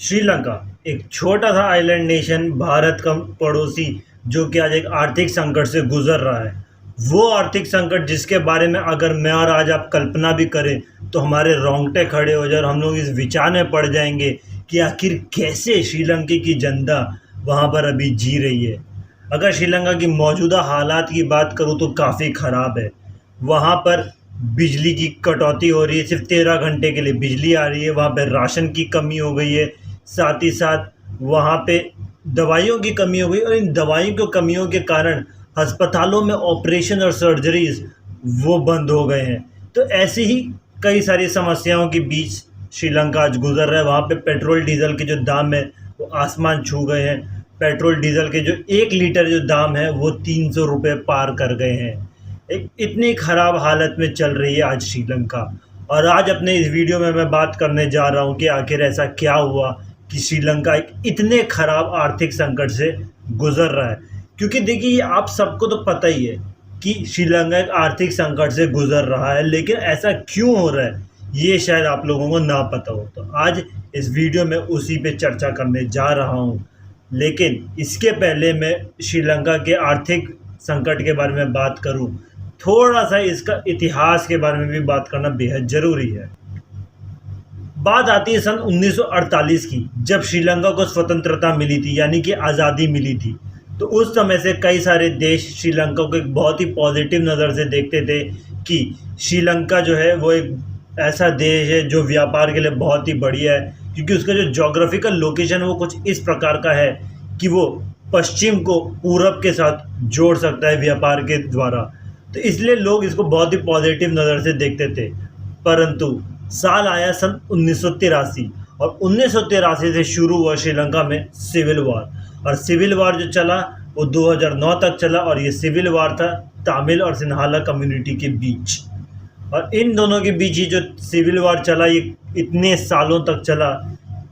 श्रीलंका एक छोटा सा आइलैंड नेशन, भारत का पड़ोसी, जो कि आज एक आर्थिक संकट से गुजर रहा है। वो आर्थिक संकट जिसके बारे में अगर मैं और आज आप कल्पना भी करें तो हमारे रोंगटे खड़े हो जाए और हम लोग इस विचार में पड़ जाएंगे कि आखिर कैसे श्रीलंका की जनता वहाँ पर अभी जी रही है। अगर श्रीलंका की मौजूदा हालात की बात करूँ तो काफ़ी ख़राब है। वहाँ पर बिजली की कटौती हो रही है, सिर्फ 13 घंटे के लिए बिजली आ रही है। वहाँ पे राशन की कमी हो गई है, साथ ही साथ वहाँ पे दवाइयों की कमी हो गई, और इन दवाइयों की कमियों के कारण अस्पतालों में ऑपरेशन और सर्जरीज वो बंद हो गए हैं। तो ऐसी ही कई सारी समस्याओं के बीच श्रीलंका आज गुजर रहा है। वहाँ पे पेट्रोल डीजल के जो दाम है वो आसमान छू गए हैं। पेट्रोल डीजल के जो 1 लीटर जो दाम है वो 300 रुपये पार कर गए हैं। एक इतनी ख़राब हालत में चल रही है आज श्रीलंका। और आज अपने इस वीडियो में मैं बात करने जा रहा हूँ कि आखिर ऐसा क्या हुआ कि श्रीलंका एक इतने ख़राब आर्थिक संकट से गुजर रहा है। क्योंकि देखिए, ये आप सबको तो पता ही है कि श्रीलंका एक आर्थिक संकट से गुजर रहा है, लेकिन ऐसा क्यों हो रहा है ये शायद आप लोगों को ना पता हो। तो आज इस वीडियो में उसी पे चर्चा करने जा रहा हूँ। लेकिन इसके पहले मैं श्रीलंका के आर्थिक संकट के बारे में बात करूँ, थोड़ा सा इसका इतिहास के बारे में भी बात करना बेहद ज़रूरी है। बात आती है सन 1948 की, जब श्रीलंका को स्वतंत्रता मिली थी, यानी कि आज़ादी मिली थी। तो उस समय से कई सारे देश श्रीलंका को एक बहुत ही पॉजिटिव नज़र से देखते थे कि श्रीलंका जो है वो एक ऐसा देश है जो व्यापार के लिए बहुत ही बढ़िया है, क्योंकि उसका जो जोग्राफिकल लोकेशन है वो कुछ इस प्रकार का है कि वो पश्चिम को पूरब के साथ जोड़ सकता है व्यापार के द्वारा। तो इसलिए लोग इसको बहुत ही पॉजिटिव नज़र से देखते थे। परंतु साल आया सन 1983, और 1983 से शुरू हुआ श्रीलंका में सिविल वार। और सिविल वार जो चला वो 2009 तक चला, और ये सिविल वार था तमिल और सिन्हाला कम्युनिटी के बीच। और इन दोनों के बीच ही जो सिविल वार चला ये इतने सालों तक चला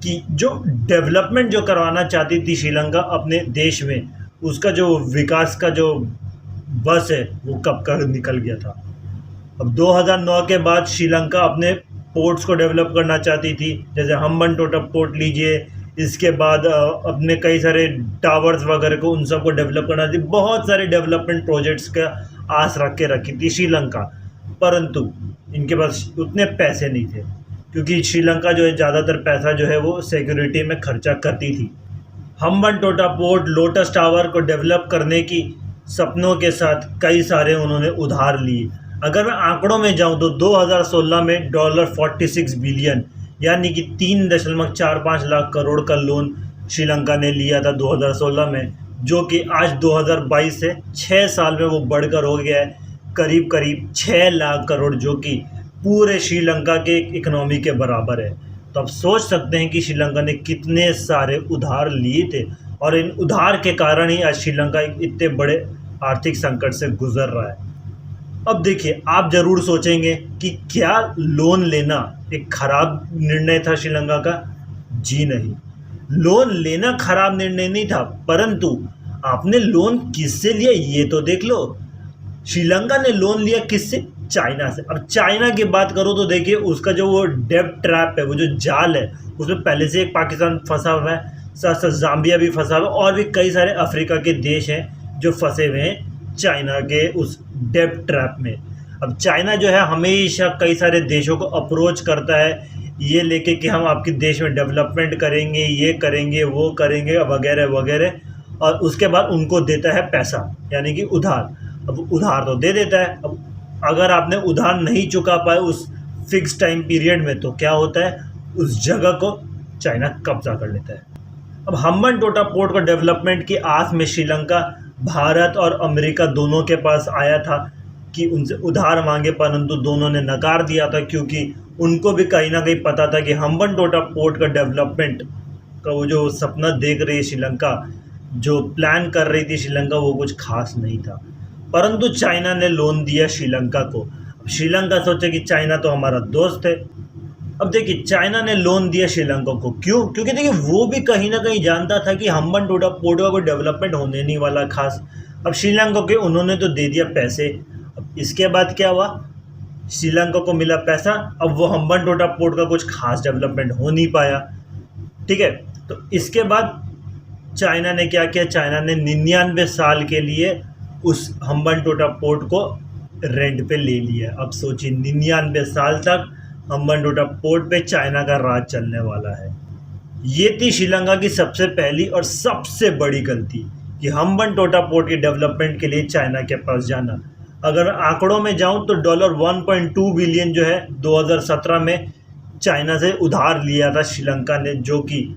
कि जो डेवलपमेंट जो करवाना चाहती थी श्रीलंका अपने देश में, उसका जो विकास का जो बस है वो कब का निकल गया था। अब 2009 के बाद श्रीलंका अपने पोर्ट्स को डेवलप करना चाहती थी, जैसे हम्बनटोटा पोर्ट लीजिए। इसके बाद अपने कई सारे टावर्स वगैरह को उन सबको डेवलप करना थी। बहुत सारे डेवलपमेंट प्रोजेक्ट्स का आस रख के रखी थी श्रीलंका। परंतु इनके पास उतने पैसे नहीं थे, क्योंकि श्रीलंका जो है ज़्यादातर पैसा जो है वो सिक्योरिटी में खर्चा करती थी। हम्बनटोटा पोर्ट, लोटस टावर को डेवलप करने की सपनों के साथ कई सारे उन्होंने उधार लिए। अगर मैं आंकड़ों में जाऊं तो 2016 में $46 बिलियन, यानी कि 3.45 लाख करोड़ का लोन श्रीलंका ने लिया था 2016 में, जो कि आज 2022 से 6 साल में वो बढ़कर हो गया है करीब करीब 6 लाख करोड़, जो कि पूरे श्रीलंका के इकोनॉमी के बराबर है। तो आप सोच सकते हैं कि श्रीलंका ने कितने सारे उधार लिए थे, और इन उधार के कारण ही आज श्रीलंका एक इतने बड़े आर्थिक संकट से गुजर रहा है। अब देखिए, आप ज़रूर सोचेंगे कि क्या लोन लेना एक खराब निर्णय था श्रीलंका का? जी नहीं, लोन लेना खराब निर्णय नहीं था, परंतु आपने लोन किससे लिया ये तो देख लो। श्रीलंका ने लोन लिया किससे? चाइना से। अब चाइना की बात करो तो देखिए, उसका जो वो डेब्ट ट्रैप है, वो जो जाल है, उसमें पहले से एक पाकिस्तान फंसा हुआ है, साथ साथ जाम्बिया भी फंसा हुआ है, और भी कई सारे अफ्रीका के देश हैं जो फंसे हुए हैं चाइना के उस डेब्ट ट्रैप में। अब चाइना जो है हमेशा कई सारे देशों को अप्रोच करता है ये लेके कि हम आपके देश में डेवलपमेंट करेंगे, ये करेंगे, वो करेंगे, वगैरह वगैरह, और उसके बाद उनको देता है पैसा, यानी कि उधार। अब उधार तो दे देता है, अब अगर आपने उधार नहीं चुका पाए उस फिक्स टाइम पीरियड में, तो क्या होता है, उस जगह को चाइना कब्जा कर लेता है। अब हम्बनटोटा पोर्ट का डेवलपमेंट की आस में श्रीलंका भारत और अमेरिका दोनों के पास आया था कि उनसे उधार मांगे, परंतु दोनों ने नकार दिया था, क्योंकि उनको भी कहीं ना कहीं पता था कि हम्बनटोटा पोर्ट का डेवलपमेंट का वो जो सपना देख रही है श्रीलंका, जो प्लान कर रही थी श्रीलंका, वो कुछ खास नहीं था। परंतु चाइना ने लोन दिया श्रीलंका को। अब श्रीलंका सोचे कि चाइना तो हमारा दोस्त है। अब देखिए, चाइना ने लोन दिया श्रीलंका को, क्यों? क्योंकि देखिए, वो भी कहीं ना कहीं जानता था कि हम्बनटोटा पोर्ट का कोई डेवलपमेंट होने नहीं वाला खास। अब श्रीलंका के उन्होंने तो दे दिया पैसे। अब इसके बाद क्या हुआ, श्रीलंका को मिला पैसा, अब वो हम्बनटोटा पोर्ट का कुछ खास डेवलपमेंट हो नहीं पाया। ठीक है। तो इसके बाद चाइना ने क्या किया, चाइना ने 99 साल के लिए उस हम्बनटोटा पोर्ट को रेंट पे ले लिया। अब सोचिए 99 साल तक हम्बनटोटा पोर्ट पे चाइना का राज चलने वाला है। ये थी श्रीलंका की सबसे पहली और सबसे बड़ी गलती कि हम्बनटोटा पोर्ट के डेवलपमेंट के लिए चाइना के पास जाना। अगर आंकड़ों में जाऊं तो $1.2 बिलियन जो है 2017 में चाइना से उधार लिया था श्रीलंका ने, जो कि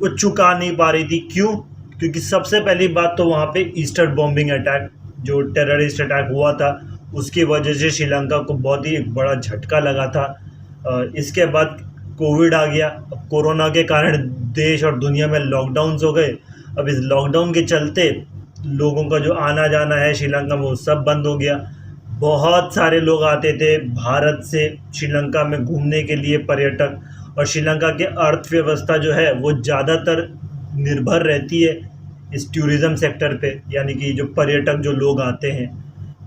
वो चुका नहीं पा रही थी। क्यों? क्योंकि सबसे पहली बात तो वहाँ पे ईस्टर बॉम्बिंग अटैक, जो टेररिस्ट अटैक हुआ था, उसकी वजह से श्रीलंका को बहुत ही एक बड़ा झटका लगा था। इसके बाद कोविड आ गया। अब कोरोना के कारण देश और दुनिया में लॉकडाउन्स हो गए। अब इस लॉकडाउन के चलते लोगों का जो आना जाना है श्रीलंका में वो सब बंद हो गया। बहुत सारे लोग आते थे भारत से श्रीलंका में घूमने के लिए, पर्यटक, और श्रीलंका की अर्थव्यवस्था जो है वो ज़्यादातर निर्भर रहती है इस टूरिज़्म सेक्टर पे, यानी कि जो पर्यटक जो लोग आते हैं।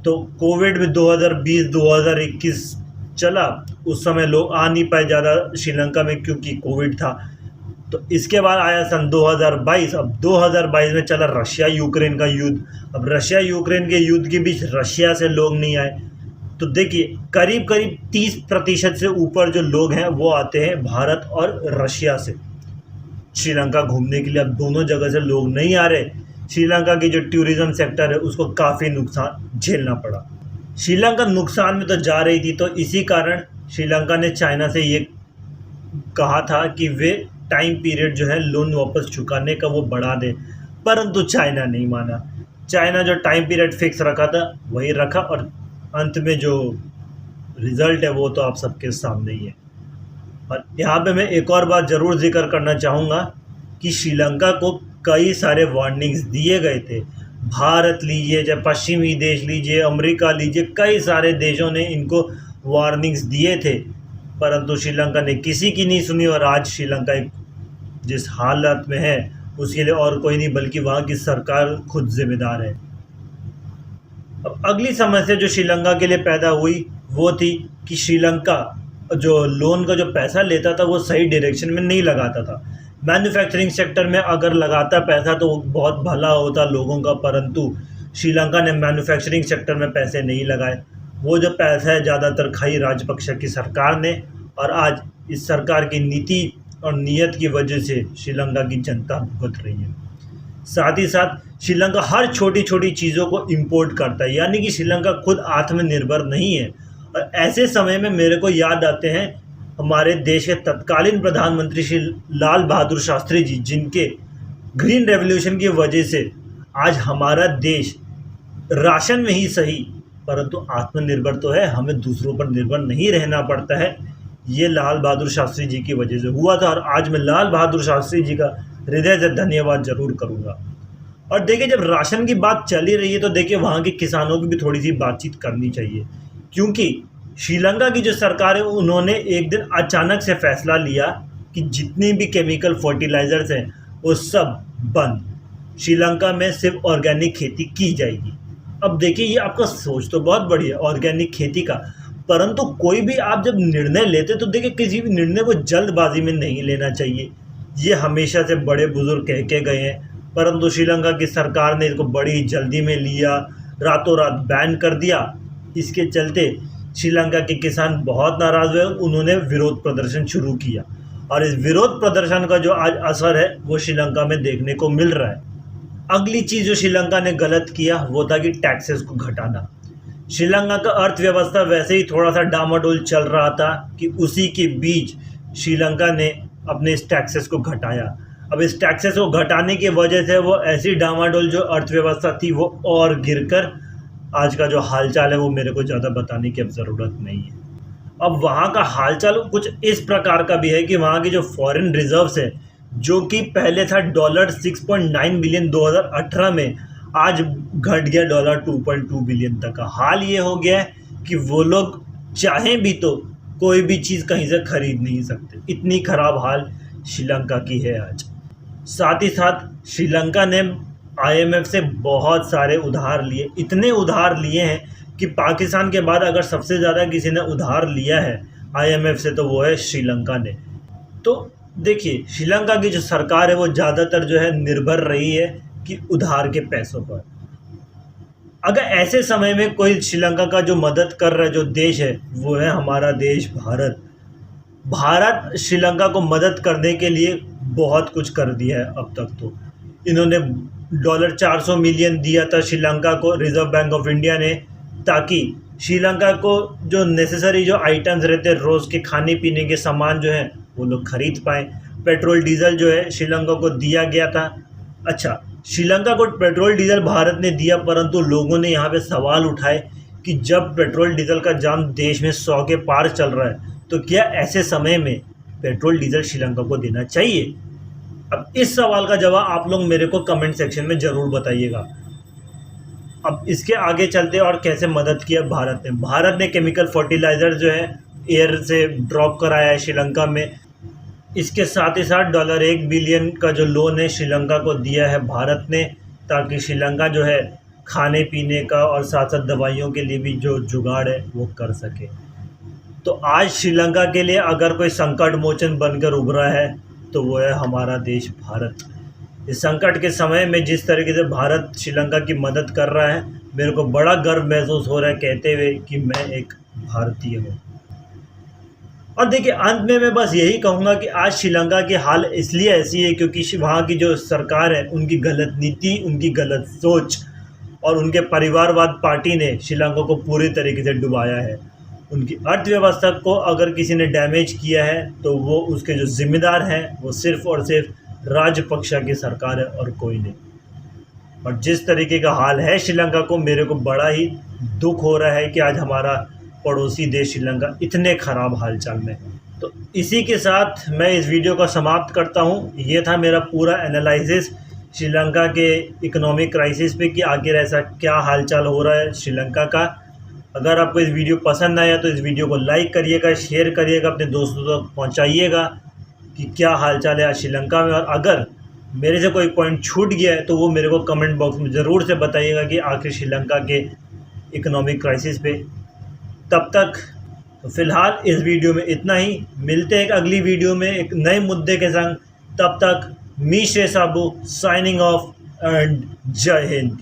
तो कोविड में 2020-2021 चला, उस समय लोग आ नहीं पाए ज़्यादा श्रीलंका में क्योंकि कोविड था। तो इसके बाद आया सन 2022। अब 2022 में चला रशिया यूक्रेन का युद्ध। अब रशिया यूक्रेन के युद्ध के बीच रशिया से लोग नहीं आए। तो देखिए करीब करीब 30% से ऊपर जो लोग हैं वो आते हैं भारत और रशिया से श्रीलंका घूमने के लिए। अब दोनों जगह से लोग नहीं आ रहे। श्रीलंका की जो टूरिज़्म सेक्टर है उसको काफ़ी नुकसान झेलना पड़ा। श्रीलंका नुकसान में तो जा रही थी, तो इसी कारण श्रीलंका ने चाइना से ये कहा था कि वे टाइम पीरियड जो है लोन वापस चुकाने का वो बढ़ा दे, परंतु चाइना नहीं माना। चाइना जो टाइम पीरियड फिक्स रखा था वही रखा, और अंत में जो रिज़ल्ट है वो तो आप सबके सामने ही है। और यहाँ पे मैं एक और बात ज़रूर जिक्र करना चाहूँगा कि श्रीलंका को कई सारे वार्निंग्स दिए गए थे। भारत लीजिए, चाहे पश्चिमी देश लीजिए, अमेरिका लीजिए, कई सारे देशों ने इनको वार्निंग्स दिए थे, परंतु श्रीलंका ने किसी की नहीं सुनी। और आज श्रीलंका जिस हालत में है उसके लिए और कोई नहीं बल्कि वहाँ की सरकार खुद जिम्मेदार है। अब अगली समस्या जो श्रीलंका के लिए पैदा हुई वो थी कि श्रीलंका जो लोन का जो पैसा लेता था वो सही डायरेक्शन में नहीं लगाता था। मैन्युफैक्चरिंग सेक्टर में अगर लगाता पैसा तो बहुत भला होता लोगों का, परंतु श्रीलंका ने मैन्युफैक्चरिंग सेक्टर में पैसे नहीं लगाए। वो जो पैसा है ज़्यादातर खाई राजपक्षे की सरकार ने, और आज इस सरकार की नीति और नीयत की वजह से श्रीलंका की जनता भुगत रही है। साथ ही साथ श्रीलंका हर छोटी छोटी चीज़ों को इंपोर्ट करता है, यानी कि श्रीलंका खुद आत्मनिर्भर नहीं है। और ऐसे समय में मेरे को याद आते हैं हमारे देश के तत्कालीन प्रधानमंत्री श्री लाल बहादुर शास्त्री जी, जिनके ग्रीन रेवोल्यूशन की वजह से आज हमारा देश राशन में ही सही परंतु आत्मनिर्भर तो है, हमें दूसरों पर निर्भर नहीं रहना पड़ता है। ये लाल बहादुर शास्त्री जी की वजह से हुआ था, और आज मैं लाल बहादुर शास्त्री जी का हृदय से धन्यवाद जरूर करूँगा। और देखिए जब राशन की बात चली रही है तो देखिए वहाँ के किसानों की भी थोड़ी सी बातचीत करनी चाहिए, क्योंकि श्रीलंका की जो सरकार है उन्होंने एक दिन अचानक से फैसला लिया कि जितनी भी केमिकल फर्टिलाइजर्स हैं वो सब बंद, श्रीलंका में सिर्फ ऑर्गेनिक खेती की जाएगी। अब देखिए ये आपका सोच तो बहुत बढ़िया है ऑर्गेनिक खेती का, परंतु कोई भी आप जब निर्णय लेते तो देखिए किसी भी निर्णय को जल्दबाजी में नहीं लेना चाहिए। ये हमेशा से बड़े बुजुर्ग कह के गए हैं, परंतु श्रीलंका की सरकार ने इसको बड़ी जल्दी में लिया, रातों रात बैन कर दिया। इसके चलते श्रीलंका के किसान बहुत नाराज़ हुए, उन्होंने विरोध प्रदर्शन शुरू किया, और इस विरोध प्रदर्शन का जो आज असर है वो श्रीलंका में देखने को मिल रहा है। अगली चीज़ जो श्रीलंका ने गलत किया वो था कि टैक्सेस को घटाना। श्रीलंका का अर्थव्यवस्था वैसे ही थोड़ा सा डामाडोल चल रहा था कि उसी के बीच श्रीलंका ने अपने इस टैक्सेस को घटाया। अब इस टैक्सेस को घटाने की वजह से वो ऐसी डामाडोल जो अर्थव्यवस्था थी वो और गिरकर आज का जो हालचाल है वो मेरे को ज़्यादा बताने की अब ज़रूरत नहीं है। अब वहाँ का हालचाल कुछ इस प्रकार का भी है कि वहाँ की जो फॉरेन रिजर्व्स है जो कि पहले था $6.9 बिलियन 2018 में, आज घट गया $2.2 बिलियन तक का। हाल ये हो गया है कि वो लोग चाहें भी तो कोई भी चीज़ कहीं से खरीद नहीं सकते, इतनी ख़राब हाल श्रीलंका की है आज। साथ ही साथ श्रीलंका ने IMF से बहुत सारे उधार लिए, इतने उधार लिए हैं कि पाकिस्तान के बाद अगर सबसे ज़्यादा किसी ने उधार लिया है IMF से तो वो है श्रीलंका ने। तो देखिए, श्रीलंका की जो सरकार है वो ज़्यादातर जो है निर्भर रही है कि उधार के पैसों पर। अगर ऐसे समय में कोई श्रीलंका का जो मदद कर रहा है जो देश है, वो है हमारा देश भारत। भारत श्रीलंका को मदद करने के लिए बहुत कुछ कर दिया है अब तक तो। इन्होंने डॉलर 400 मिलियन दिया था श्रीलंका को, रिज़र्व बैंक ऑफ इंडिया ने, ताकि श्रीलंका को जो नेसेसरी जो आइटम्स रहते हैं रोज़ के खाने पीने के सामान जो हैं वो लोग खरीद पाएँ। पेट्रोल डीज़ल जो है श्रीलंका को दिया गया था। अच्छा, श्रीलंका को पेट्रोल डीज़ल भारत ने दिया, परंतु लोगों ने यहाँ पे सवाल उठाए कि जब पेट्रोल डीज़ल का दाम देश में 100 के पार चल रहा है, तो क्या ऐसे समय में पेट्रोल डीज़ल श्रीलंका को देना चाहिए? अब इस सवाल का जवाब आप लोग मेरे को कमेंट सेक्शन में ज़रूर बताइएगा। अब इसके आगे चलते और कैसे मदद किया भारत ने केमिकल फर्टिलाइज़र जो है एयर से ड्रॉप कराया है श्रीलंका में। इसके साथ ही साथ डॉलर 1 बिलियन का जो लोन है श्रीलंका को दिया है भारत ने, ताकि श्रीलंका जो है खाने पीने का और साथ साथ दवाइयों के लिए भी जो जुगाड़ है वो कर सके। तो आज श्रीलंका के लिए अगर कोई संकट मोचन बनकर उभरा है तो वो है हमारा देश भारत। इस संकट के समय में जिस तरीके से भारत श्रीलंका की मदद कर रहा है, मेरे को बड़ा गर्व महसूस हो रहा है कहते हुए कि मैं एक भारतीय हूँ। और देखिए, अंत में मैं बस यही कहूँगा कि आज श्रीलंका की हाल इसलिए ऐसी है क्योंकि वहाँ की जो सरकार है उनकी गलत नीति, उनकी गलत सोच और उनके परिवारवाद पार्टी ने श्रीलंका को पूरी तरीके से डुबाया है। उनकी अर्थव्यवस्था को अगर किसी ने डैमेज किया है तो वो उसके जो ज़िम्मेदार हैं वो सिर्फ़ और सिर्फ राजपक्षा की सरकार है और कोई नहीं। और जिस तरीके का हाल है श्रीलंका को, मेरे को बड़ा ही दुख हो रहा है कि आज हमारा पड़ोसी देश श्रीलंका इतने ख़राब हालचाल में है। तो इसी के साथ मैं इस वीडियो को समाप्त करता हूँ। ये था मेरा पूरा एनालिसिस श्रीलंका के इकोनॉमिक क्राइसिस पे कि आखिर ऐसा क्या हालचाल हो रहा है श्रीलंका का। अगर आपको इस वीडियो पसंद आया तो इस वीडियो को लाइक करिएगा, शेयर करिएगा, अपने दोस्तों तक पहुंचाइएगा कि क्या हालचाल है आज श्रीलंका में। और अगर मेरे से कोई पॉइंट छूट गया है तो वो मेरे को कमेंट बॉक्स में ज़रूर से बताइएगा कि आखिर श्रीलंका के इकोनॉमिक क्राइसिस पे। तब तक तो फ़िलहाल इस वीडियो में इतना ही। मिलते हैं एक अगली वीडियो में एक नए मुद्दे के संग। तब तक मी श्रेय साबू साइनिंग ऑफ एंड जय हिंद।